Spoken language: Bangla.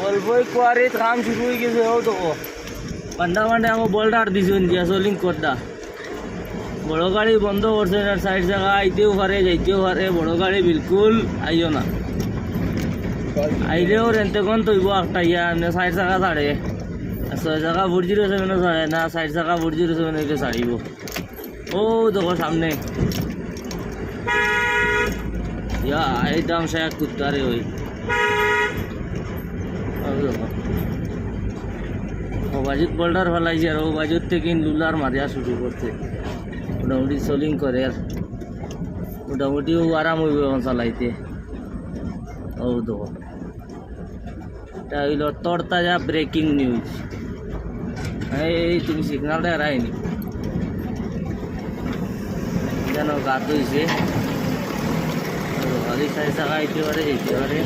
বলবই কোয়ারিত কাম শুরু হয়ে গেছে। ও তো পান্ডা পান্ডা আমার বলটার দিছুন দিয়া সোলিং করদা বড় গাড়ি বন্ধ করছে না, সাইড জায়গা আইতেও পারে যাইতেও পারে, বড় গাড়ি বিলকুল আইও না। আইলেও রেন্তে কোন তৈব একটা ইয়া সাইড জায়গা ছাড়ে, 6 জায়গা 407 ছাড়ে না, সাইড জায়গা 407 ছাড়িব। ও দেখো সামনে ইয়া একদম সে কুত্তারে ওই ও বাজুত বোল্ডার ফেলাইছে আর ও বাজুত থেকে লুলার মারিয়া শুরু করছে। মোটামুটি সোলিং করে আর মোটামুটি ও আরাম হইব এখন চালাইতে। ও দেখো এটা হইল তরতাজা ব্রেকিং নিউজ। এই তুমি সিগনালটা হারাইনি যেন গাত হয়েছে। সাইড জায়গা আইতে পারে যেতে পারে।